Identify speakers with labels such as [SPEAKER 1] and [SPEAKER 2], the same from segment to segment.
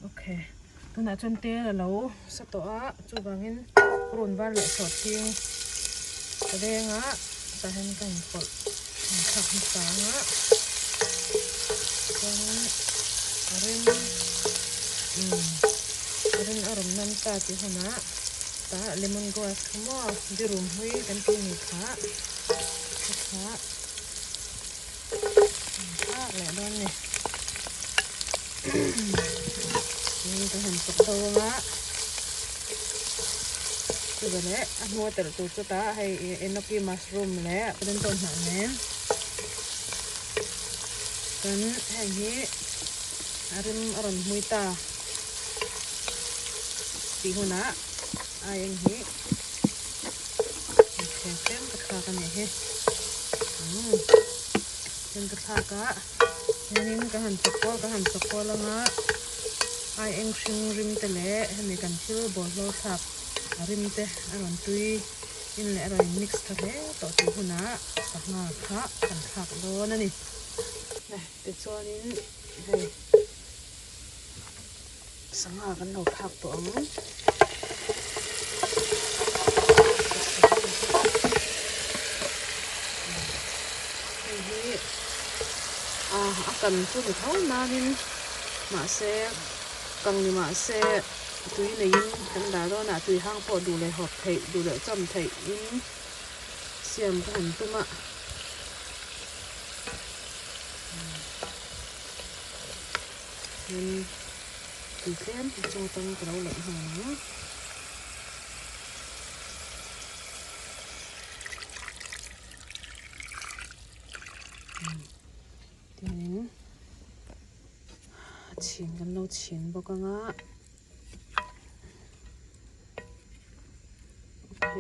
[SPEAKER 1] ok tôi đã chọn tê là lâu sắp tỏa chú vàng in run vào lại sọt tiếng cái đen á ta hen cảnh phật khắc sáng á con arin arin arom nan ta ti hona ta lemon grass mo di room hui kan ti ni kha lại đơn nàyนี่ก็หั่นสับตัวละตัวเละหัวแต่ละตัวจะตาให้เอ็นนกีมัสรูมแล้วเป็นต้นหางแม่กันให้นี้อารมณ์มุยตาตีหัวหน้าอย่างนี้แข็งเข้มกระทากันเนี่ยเฮ้เป็นกระทากะนี่ก็หั่นสับตัวแล้วนะเอ็งชิงริมเตะเละให้มีกันชื่อบอลโลทับริมเตะอร่อยตุยอินเละอร่อยมิกซ์ทะเลต่อตีหัวหน้าสักหน้าค่ะกันทักโดนนั่นนี่ติดโซนนี้ให้สังหากันเราทักตัวมั้งอากันช่วยเขานานินมาเซกังนี่มาเซตุยในยินกันดาโดน่ะตุยห้างพอดูเลยหอบไทยดูเลยจำไทยยินเสียมก็หันตุ้มอ่ะมันตีเข้มจงตั้งกระเราหลังหัวทีนี้ชินกันเราชินบอกกันอ่ะโอเค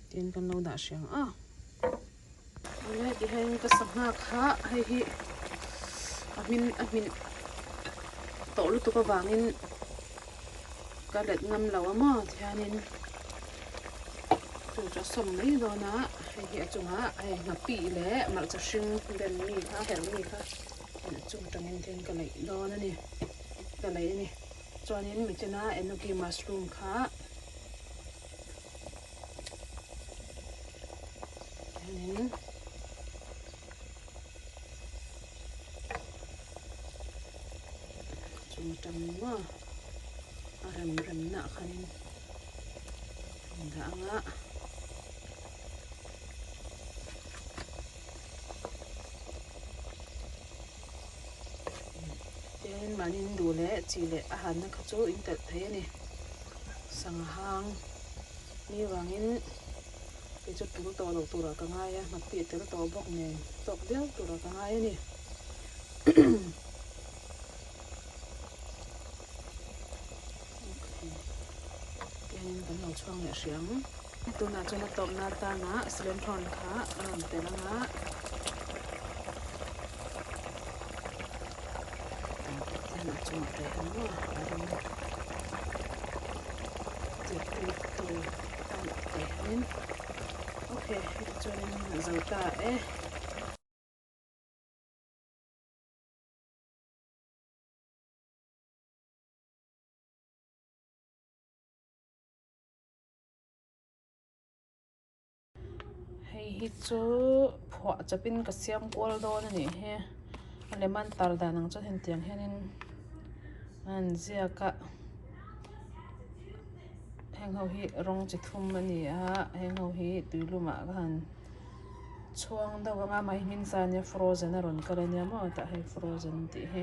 [SPEAKER 1] เตียนกันเราด่าเสียงอ่ะนี่ที่ให้ก็สักหน้าค่ะให้ฮิอามินโตลุตุกบางินกระเด็ดนำเหล่ามาที่อันนี้จูจะส่งไม่โดนนะให้ฮิจุงฮะให้นับปีเละมาจะชิงเดินมีค่ะแถวมีค่ะจุงตังเงินเทนกันเลยโดนนะนี่กันเลยนี่จอนี้มีจะน่าเอ็นโนกีมัสรูมค่ะอันนี้จุงตังว่าเริ่มหนักขันดังละเดี๋ยวมันนินดูแลจีเละอาหารนั่นเขาจูอินเตอร์เทนี่สังหางนี่วางินไปจุดตัวดอกตัวละก็ง่ายอะมาปีตัวตัวบอกเนี่ยตกเดียวตัวละก็ง่ายนี่กันเราช่วงเนี่ยเสียงตัวน่าจะมาตบหน้าตานะสเลนทอนค่ะแต่ละนะน่าจะมาแต่ละนะจิตติดตัวตั้งแต่นี้โอเคจนจะตาให้ฮิตจูพอจะเป็นกระเซียมกวลโดนนี่เฮ้อันนี้มันตัดดานังจะเห็นเตียงแค่นี้อันเสียกะแห่งเขาฮิร้องจิตทุ่มมันนี่ฮะแห่งเขาฮิตุยลุมากันช่วงเดาว่าไม่มินซาเนี่ยฟรอเซนรอนกันเลยเนี่ยมั้งแต่ให้ฟรอเซนตีเฮ้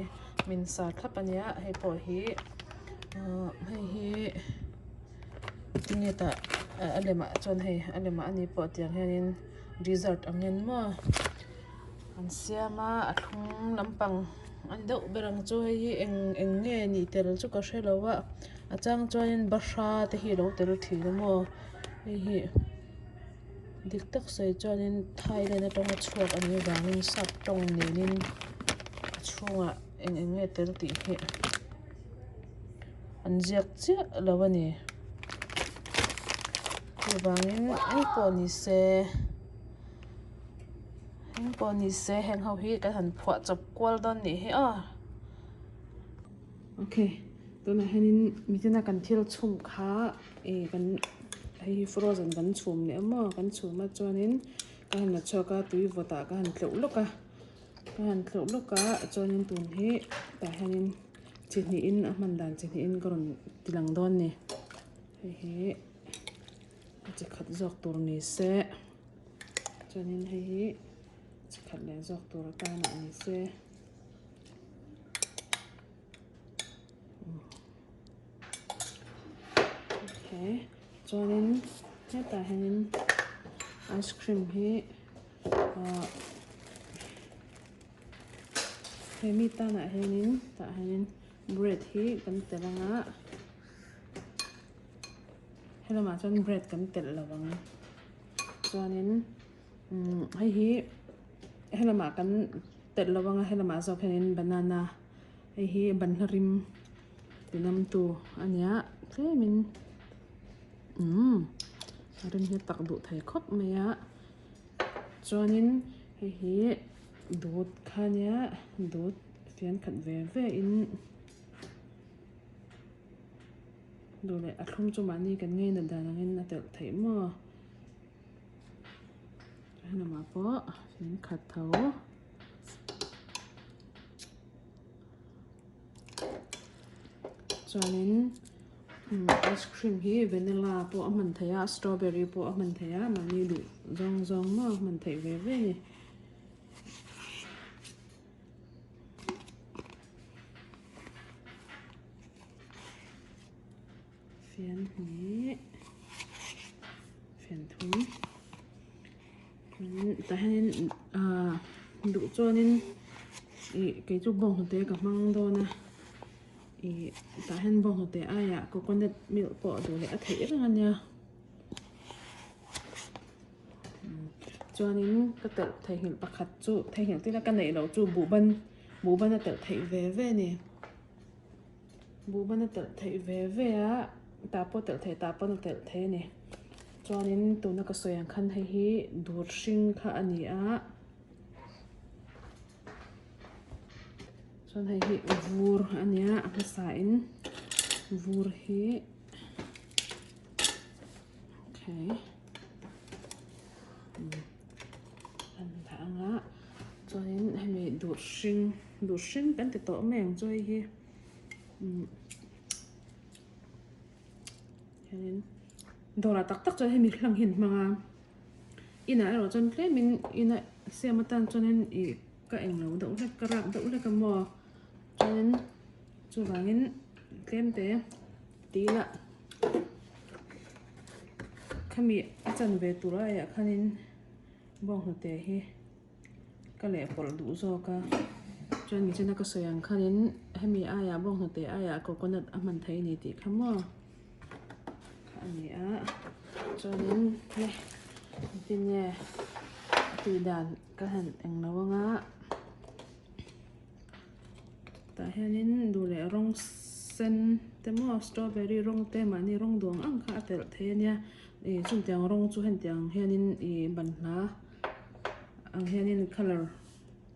[SPEAKER 1] มินซาทับปัญญาให้พอฮิให้ฮิที่นี่แต่อะไรมาจนให้อะไรมาอันนี้พอเตียงแค่นี้ดีเซอร์ตอันนี้มั้งอันเสียมาทุ่งลำปังอันเดาเบรังช่วยเอ็งเงี้ยนี่แต่เราจุกก็ใช่แล้วว่าอาจารย์ช่วยบาชาแต่ฮีเราแต่เราถือแล้วมั้งฮีดิกตักใส่ช่วยไทยเลยนะตรงช่วงอันนี้บางนินสับตรงนี้นินช่วงเอ็งเงี้ยแต่เราถือฮีอันเจียกเจียแล้ววันนี้คือบางนินไอ้ปอนิเซแห่งเขาฮีกันหันพวกจับกวลตอนนี้เฮ้ Okay, tôi nói hình mình là cần thiêu chum khá cần hay frozen cần chum nữa mà cần chum mà cho nên cái mà cho cái túi vô ta cái hành lẩu lúc cả cho nên tụi he tại hình chỉ in mình đàn chỉ in còn tilang don nè he chỉ khát giọt tụi này sẽ cho nên he chỉ khát lại giọt tụi cái này sẽ okay cho nên hết tại hình ice cream he he mi ta na hình tại hình bread he kan telanga hello mà chọn bread kan tel lawang cho nên hay hi hello mà kan tel lawang hello mà zo khenin banana hay hi banharim tinam tu ania thế mình rin hi tak du thai khop maya cho nên hay hi dut khania dut fian khat ve in đồ lại không cho bạn đi cái nghe là đàn anh là tự thấy mà hay là mà có phiến khát thấu cho nên ice cream hi vanilla bộ mình thấy strawberry bộ mình thấy mà như đủ rong mà mình thấy về này phiến nhé phiến thúng tại nên đủ cho nên cái chút bông thực tế cả măng đâu nè tại hen bông thực tế ai ạ có con đất milk bỏ đủ lẽ thấy rất là nha cho nên cái tự thấy hiện bạc hạt chú thấy hiện tức là cái này đâu chú bù ban là tự thấy về nè bù ban là tự thấy về á ta po tự tự thấy nè cho nên tụi nó có soi ăn khăn hay hi đuột sinh khá anh á cho nên hi vur anh á cái sign vur hi okay anh thằng á cho nên hay mình đuột sinh cái từ tổ mèn cho hi cho nên đồ là tắc cho mình làm hiện mà ina rồi cho nên mình ina xem mà tan cho nên các anh lâu đậu lại cái rạp đậu lại cái mò cho nên chú vàng kem té tí là kami chân về tủ lại à khăn nên bông hồ té he cái lẽ bỏ đủ rồi cả cho nên mình cái sợi ăn khăn nên hay mình ai à bông hồ té ai à có con đất mình thấy này thì khăm mò anh á cho nên nè tin nha tùy đàn các hành anh nấu ngã tại nên đủ lẽ rong sen tem mò strawberry rong tem mà ni rong duang ăn khá tệ thế nha chúng tiếng rong chú hành tiếng nên bản lá ăn nên color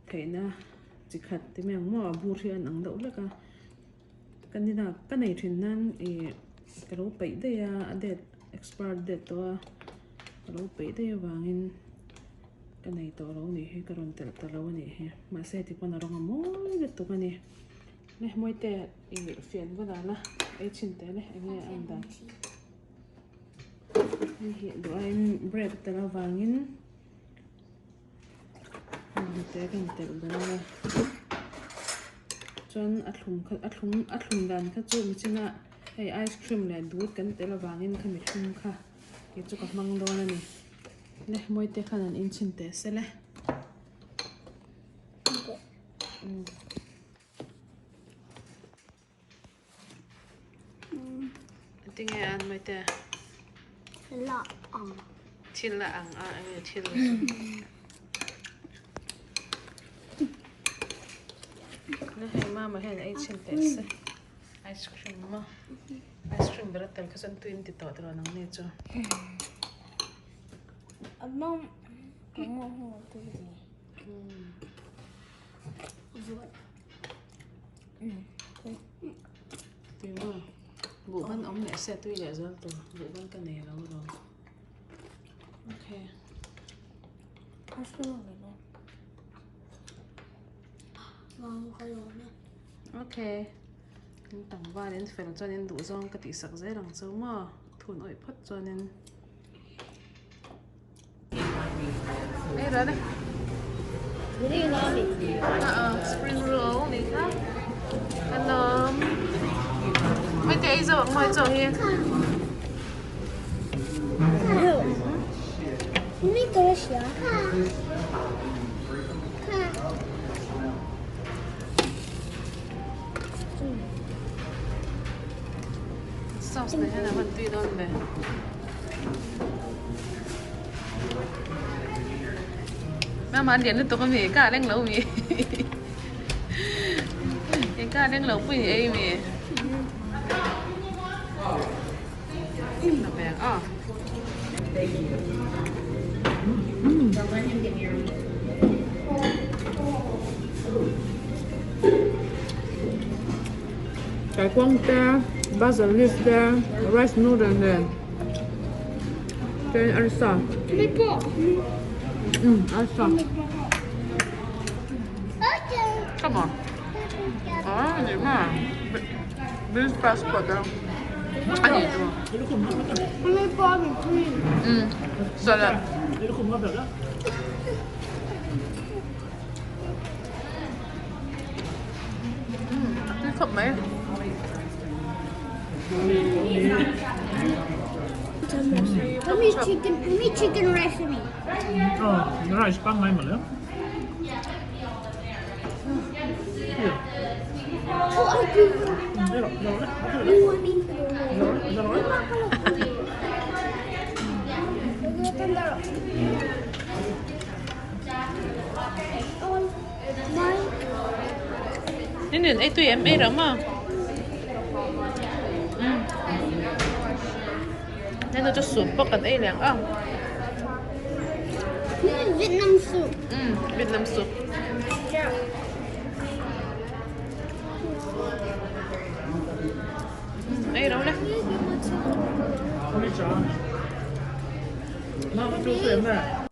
[SPEAKER 1] cái na chỉ khát thì mình mò bùa thì ăn đậu là cái này thì nên cái lỗ bể đây date expired date to cái lỗ bể đây vangin cái này to lỗ này hay cái ron tel lỗ này mà xe thì con nó rong mồi được to cái này này mồi tệ phiền quá đó ấy chín tệ này anh nghe ăn đã hiện đồ anh bread tel vangin tệ cái tel đó chọn at lum dan kha chu mi china hey ice cream le dut kan te la wangin kha mi thum kha ke chu ka mang do na ni le moi te khan an in chin te se le ting e an moi te
[SPEAKER 2] la ang
[SPEAKER 1] thil la ang a ang thil le hey mama hen ai chin te se ice cream berat tel ka san 20 to tro nang ne cho
[SPEAKER 2] among mo tu ni
[SPEAKER 1] xe tuy lẹ rồi tôi vụ bên cái này lâu rồi. Ok.
[SPEAKER 2] 맛있는 거 내가. 가요.
[SPEAKER 1] Ok. Nên tặng va đến phải cho nên đủ rong cái tí sặc dễ đằng sâu mà thun ơi phất cho nên. Đây rồi đây.
[SPEAKER 2] 우리 나비.
[SPEAKER 1] Spring roll này khác. Anh mấy cái giờ ngoài giờ hiền.
[SPEAKER 2] 우리 그릇이야.
[SPEAKER 1] Sauce này hay là vẫn tùy đơn về. Mà ăn điện liên tục con mì cả đang lâu mì. Cái cả đang lâu mì ấy mì. Là bèn à. Cải quang ta, basil leaf ta, rice noodle nè. Trên ăn sao?
[SPEAKER 2] 예뻐.
[SPEAKER 1] Ăn sao? Come on. gì mà. Beef passport đâu? Ăn gì đâu?
[SPEAKER 2] 예뻐.
[SPEAKER 1] Salad.
[SPEAKER 3] Nó không có được đó.
[SPEAKER 1] Cái khẩu mấy?
[SPEAKER 2] Let me chicken rice for me.
[SPEAKER 3] Nó là spam ngay mà nữa.
[SPEAKER 2] Oh, I do.
[SPEAKER 3] Đây rồi, đây rồi.
[SPEAKER 2] You want me?
[SPEAKER 3] Đây rồi.
[SPEAKER 2] 여기 던져라. My.
[SPEAKER 1] Nên ấy tùy em ấy đó mà. Nên nó cho súp bọc cần ấy liền à.
[SPEAKER 2] This is Vietnam soup.
[SPEAKER 1] Việt Nam súp. Ấy đâu đấy.
[SPEAKER 3] Không biết sao. Nó chú tuyển này.